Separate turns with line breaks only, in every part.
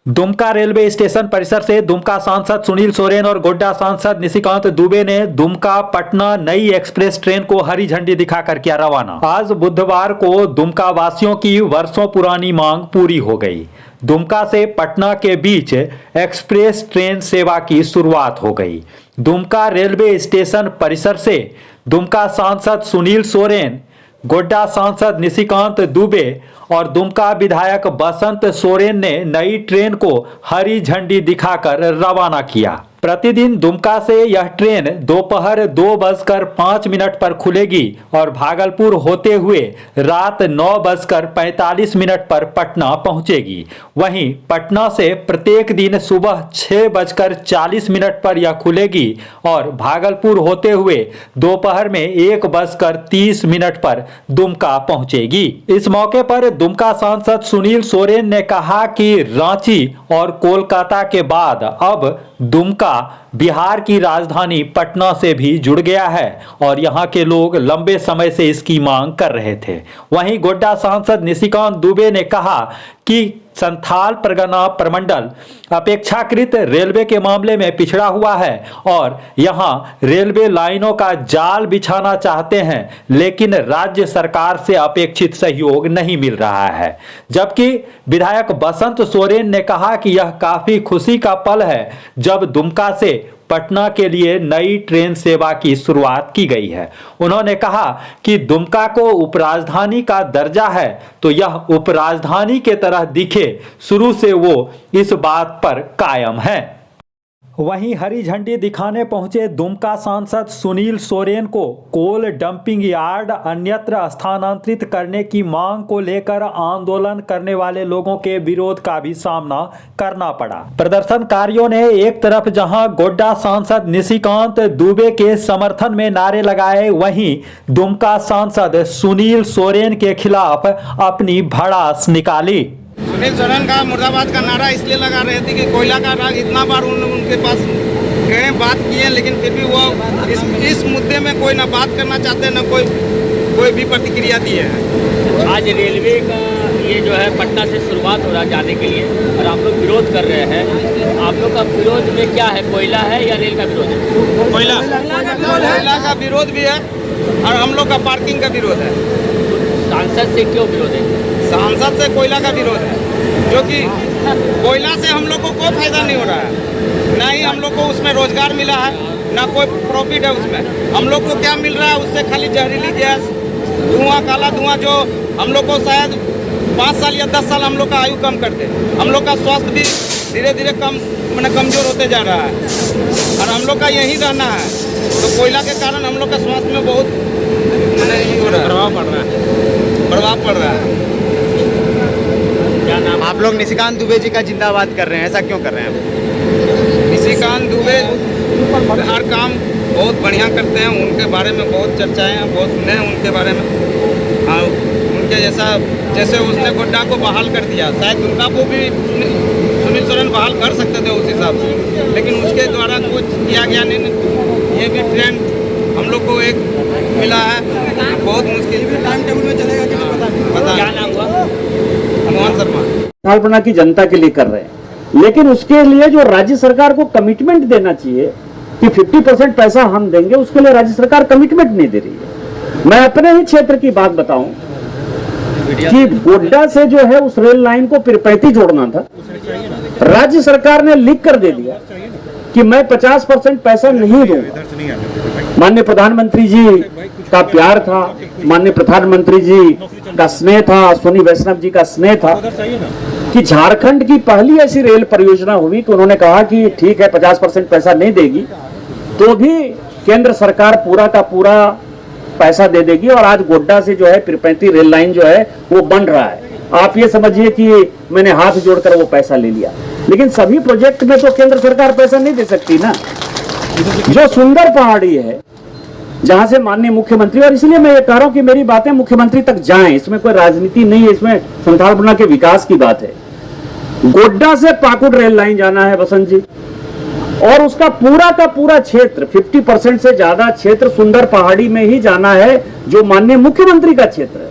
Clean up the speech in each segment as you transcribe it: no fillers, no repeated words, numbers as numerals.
Dumka railway station परिसर से दुमका सांसद सुनील सोरेन और गोड्डा सांसद निशिकांत दुबे ने दुमका पटना नई एक्सप्रेस ट्रेन को हरी झंडी दिखाकर किया रवाना। आज बुधवार को दुमका वासियों की वर्षों पुरानी मांग पूरी हो गई। दुमका से पटना के बीच एक्सप्रेस ट्रेन सेवा की शुरुआत हो गई। दुमका रेलवे स्टेशन परिसर से दुमका सांसद सुनील सोरेन, गोड्डा सांसद निशिकांत दुबे और दुमका विधायक बसंत सोरेन ने नई ट्रेन को हरी झंडी दिखाकर रवाना किया। प्रतिदिन दुमका से यह ट्रेन दोपहर 2:05 पर खुलेगी और भागलपुर होते हुए रात 9:45 पर पटना पहुंचेगी। वहीं पटना से प्रत्येक दिन सुबह 6:40 पर यह खुलेगी और भागलपुर होते हुए दोपहर में 1:30 पर दुमका पहुंचेगी। इस मौके पर दुमका सांसद सुनील सोरेन ने कहा कि रांची और कोलकाता के बाद अब दुमका बिहार की राजधानी पटना से भी जुड़ गया है और यहां के लोग लंबे समय से इसकी मांग कर रहे थे। वहीं गोड्डा सांसद निशिकांत दुबे ने कहा कि संथाल परगना प्रमंडल अपेक्षाकृत रेलवे के मामले में पिछड़ा हुआ है और यहां रेलवे लाइनों का जाल बिछाना चाहते हैं, लेकिन राज्य सरकार से अपेक्षित सहयोग नहीं मिल रहा है। जबकि विधायक बसंत सोरेन ने कहा कि यह काफी खुशी का पल है जब दुमका से पटना के लिए नई ट्रेन सेवा की शुरुआत की गई है। उन्होंने कहा कि दुमका को उपराजधानी का दर्जा है तो यह उपराजधानी के तरह दिखे, शुरू से वो इस बात पर कायम है। वहीं हरी झंडी दिखाने पहुंचे दुमका सांसद सुनील सोरेन को कोल डंपिंग यार्ड अन्यत्र स्थानांतरित करने की मांग को लेकर आंदोलन करने वाले लोगों के विरोध का भी सामना करना पड़ा। प्रदर्शनकारियों ने एक तरफ जहां गोड्डा सांसद निशिकांत दुबे के समर्थन में नारे लगाए, वहीं दुमका सांसद सुनील सोरेन के खिलाफ अपनी भड़ास निकाली।
सुनील सोरेन का मुर्दाबाद का नारा इसलिए लगा रहे थे कि कोयला का राग इतना बार उनके पास गए, बात किए, लेकिन फिर भी वो इस मुद्दे में कोई ना बात करना चाहते न कोई भी प्रतिक्रिया दी है।
आज रेलवे का ये जो है पटना से शुरुआत हो रहा है जाने के लिए और आप लोग विरोध कर रहे हैं। आप लोग का विरोध में क्या है, कोयला है या रेल का विरोध है?
कोयला का विरोध भी है और हम लोग का पार्किंग का विरोध है।
सांसद से क्यों विरोध है?
सांसद से कोयला का विरोध है, जो कि कोयला से हम लोग को कोई फायदा नहीं हो रहा है, ना ही हम लोग को उसमें रोजगार मिला है, ना कोई प्रॉफिट है उसमें। हम लोग को क्या मिल रहा है उससे? खाली जहरीली गैस, धुआं, काला धुआं, जो हम लोग को शायद 5 साल या 10 साल हम लोग का आयु कम करते। हम लोग का स्वास्थ्य भी धीरे धीरे कमजोर होते जा रहा है और हम लोग का यही रहना है। तो कोयला के कारण हम लोग का स्वास्थ्य में बहुत प्रभाव पड़ रहा है।
क्या नाम?
आप लोग निशिकांत दुबे जी का जिंदाबाद कर रहे हैं, ऐसा क्यों कर रहे हैं?
निशिकांत दुबे हर काम बहुत बढ़िया करते हैं, उनके बारे में बहुत चर्चाएं हैं, बहुत सुने हैं उनके बारे में। हाँ, उनके जैसे उसने गोड्डा को बहाल कर दिया, शायद दुमका को भी सुनील सोरेन बहाल कर सकते थे उस हिसाब से, लेकिन उसके द्वारा कुछ किया गया नहीं। ये भी ट्रेंड हम लोग को एक मिला है, बहुत मुश्किल टाइम टेबल में चलेगा कि नहीं पता।
क्या नाम हुआ?
मोहन शर्मा।
संथाल की जनता के लिए कर रहे हैं, लेकिन उसके लिए जो राज्य सरकार को कमिटमेंट देना चाहिए कि 50% पैसा हम देंगे, उसके लिए राज्य सरकार कमिटमेंट नहीं दे रही है। मैं अपने ही क्षेत्र की बात बताऊं कि गोड्डा से जो है उस रेल लाइन को पिरपैती जोड़ना था, राज्य सरकार ने लिख कर दे दिया कि मैं 50% पैसा नहीं दूंगा। माननीय प्रधानमंत्री जी का प्यार था, माननीय प्रधानमंत्री जी का स्नेह था, सोनी वैष्णव जी का स्नेह था कि झारखंड की पहली ऐसी रेल परियोजना हुई कि उन्होंने कहा कि ठीक है 50% पैसा नहीं देगी तो भी केंद्र सरकार पूरा का पूरा पैसा दे देगी, और आज गोड्डा से जो है पिरपैती रेल लाइन जो है वो बन रहा है। आप ये समझिए कि मैंने हाथ जोड़कर वो पैसा ले लिया, लेकिन सभी प्रोजेक्ट में तो केंद्र सरकार पैसा नहीं दे सकती ना। जो सुंदर पहाड़ी है जहां से माननीय मुख्यमंत्री, और इसलिए मैं ये कह रहा हूं कि मेरी बातें मुख्यमंत्री तक जाएं, इसमें कोई राजनीति नहीं है, इसमें संथाल के विकास की बात है। गोड्डा से पाकुड़ रेल लाइन जाना है बसंत जी, और उसका पूरा का पूरा क्षेत्र 50% से ज्यादा क्षेत्र सुंदर पहाड़ी में ही जाना है, जो माननीय मुख्यमंत्री का क्षेत्र है।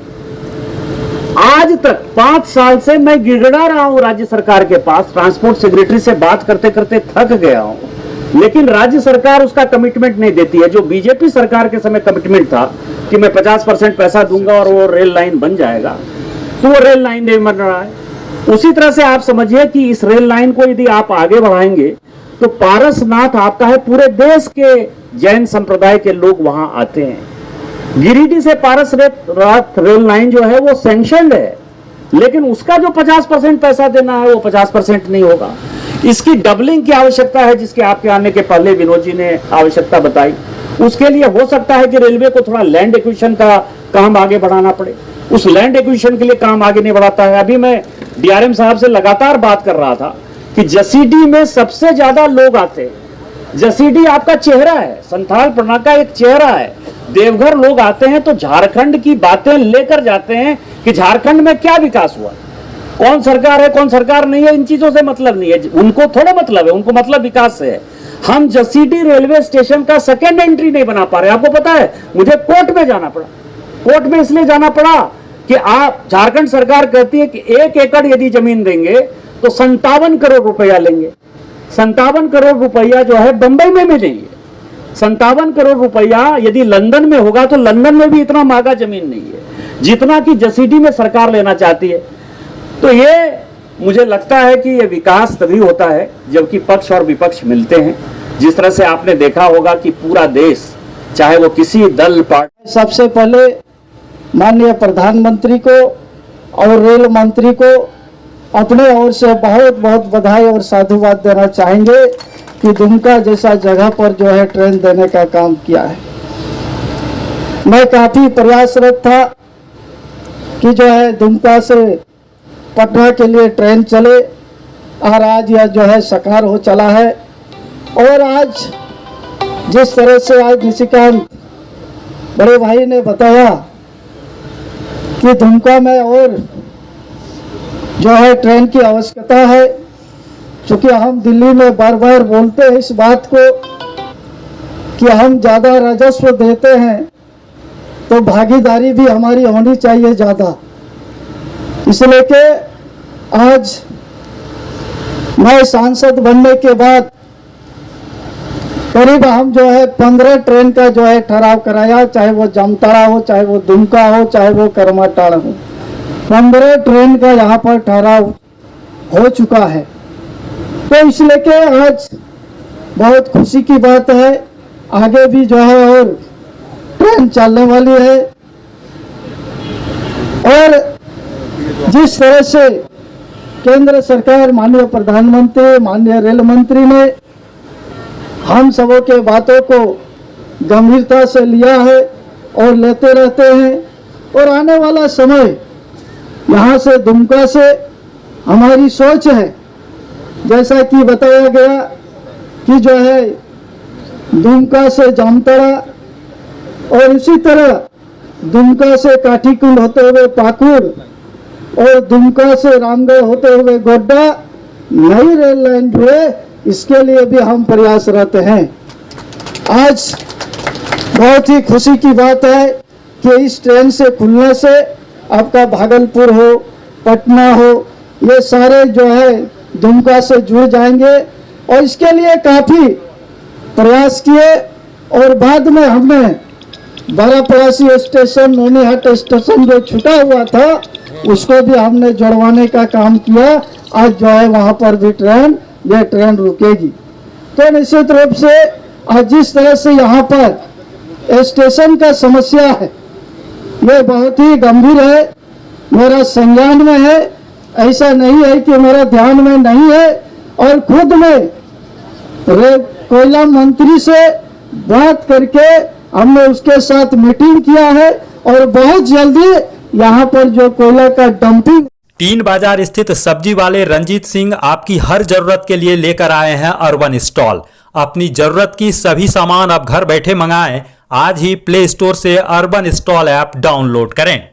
आज तक 5 साल से मैं गिड़गिड़ा रहा हूं राज्य सरकार के पास, ट्रांसपोर्ट सेक्रेटरी से बात करते करते थक गया हूं, लेकिन राज्य सरकार उसका कमिटमेंट नहीं देती है। जो बीजेपी सरकार के समय कमिटमेंट था कि मैं 50% पैसा दूंगा और वो रेल लाइन बन जाएगा, तो वो रेल लाइन नहीं बन रहा है। उसी तरह से आप समझिए कि इस रेल लाइन को यदि आप आगे बढ़ाएंगे तो पारसनाथ आपका है, पूरे देश के जैन संप्रदाय के लोग वहां आते हैं। गिरिडीह से पारसनाथ रेल लाइन जो है वो सैंक्शनड है, लेकिन उसका जो 50% पैसा देना है वो 50% नहीं होगा। इसकी डबलिंग की आवश्यकता है, जिसके आपके आने के पहले विनोद जी ने आवश्यकता बताई। उसके लिए हो सकता है कि रेलवे को थोड़ा लैंड एक्विजिशन का काम आगे बढ़ाना पड़े। उस लैंड एक्विजिशन के लिए काम आगे नहीं बढ़ाता है। अभी मैं डीआरएम साहब से लगातार बात कर रहा था कि जसीडीह में सबसे ज्यादा लोग आते हैं। जसीडीह आपका चेहरा है, संथाल परगना का एक चेहरा है। देवघर लोग आते हैं तो झारखंड की बातें लेकर जाते हैं कि झारखंड में क्या विकास हुआ, कौन सरकार है कौन सरकार नहीं है, इन चीजों से मतलब नहीं है उनको। थोड़ा मतलब है उनको, मतलब विकास से है। हम जसीडीह रेलवे स्टेशन का सेकेंड एंट्री नहीं बना पा रहे। आपको पता है मुझे कोर्ट में जाना पड़ा। कोर्ट में इसलिए जाना पड़ा कि आप, झारखंड सरकार कहती है कि 1 एकड़ यदि जमीन देंगे तो 57 करोड़ रुपया लेंगे। 57 करोड़ रुपया जो है बंबई में मिलेंगे। 57 करोड़ रुपया यदि लंदन में होगा तो लंदन में भी इतना महंगा जमीन नहीं है जितना कि जसीडीह में सरकार लेना चाहती है। तो ये मुझे लगता है कि ये विकास तभी होता है जबकि पक्ष और विपक्ष मिलते हैं। जिस तरह से आपने देखा होगा कि पूरा देश, चाहे वो किसी दल पार्टी,
सबसे पहले माननीय प्रधानमंत्री को और रेल मंत्री को अपने ओर से बहुत बहुत बधाई और साधुवाद देना चाहेंगे कि दुमका जैसा जगह पर जो है ट्रेन देने का काम किया है। मैं काफ़ी प्रयासरत था कि जो है दुमका से पटना के लिए ट्रेन चले, और आज यह जो है साकार हो चला है। और आज जिस तरह से आज निशिकांत बड़े भाई ने बताया कि दुमका में और जो है ट्रेन की आवश्यकता है, क्योंकि हम दिल्ली में बार बार बोलते हैं इस बात को कि हम ज़्यादा राजस्व देते हैं तो भागीदारी भी हमारी होनी चाहिए ज़्यादा। इसलिए कि आज मैं सांसद बनने के बाद करीब हम जो है 15 ट्रेन का जो है ठहराव कराया, चाहे वो जामताड़ा हो, चाहे वो दुमका हो, चाहे वो करमाटाड़ हो। 15 ट्रेन का यहाँ पर ठहराव हो चुका है। तो इसलिए कि आज बहुत खुशी की बात है, आगे भी जो है और ट्रेन चलने वाली है। और जिस तरह से केंद्र सरकार, माननीय प्रधानमंत्री, माननीय रेल मंत्री ने हम सबों के बातों को गंभीरता से लिया है और लेते रहते हैं, और आने वाला समय यहाँ से दुमका से हमारी सोच है, जैसा कि बताया गया कि जो है दुमका से जामताड़ा और इसी तरह दुमका से काठीकुंड होते हुए पाकुड़ और दुमका से रामगढ़ होते हुए गोड्डा नई रेल लाइन जुड़े, इसके लिए भी हम प्रयासरत हैं। आज बहुत ही खुशी की बात है कि इस ट्रेन से खुलने से आपका भागलपुर हो, पटना हो, ये सारे जो है दुमका से जुड़ जाएंगे। और इसके लिए काफ़ी प्रयास किए और बाद में हमने बारापड़ासी स्टेशन, नोनीहाट स्टेशन जो छूटा हुआ था उसको भी हमने जुड़वाने का काम किया। आज जो है वहाँ पर भी ये ट्रेन रुकेगी। तो निश्चित रूप से आज जिस तरह से यहाँ पर स्टेशन का समस्या है ये बहुत ही गंभीर है, मेरा संज्ञान में है, ऐसा नहीं है कि मेरा ध्यान में नहीं है। और खुद में कोयला मंत्री से बात करके हमने उसके साथ मीटिंग किया है और बहुत जल्दी यहाँ पर जो कोयला का डंपिंग।
टीन बाजार स्थित सब्जी वाले रंजीत सिंह आपकी हर जरूरत के लिए लेकर आए हैं अर्बन स्टॉल। अपनी जरूरत की सभी सामान अब घर बैठे मंगाएं। आज ही प्ले स्टोर से अर्बन स्टॉल ऐप डाउनलोड करें।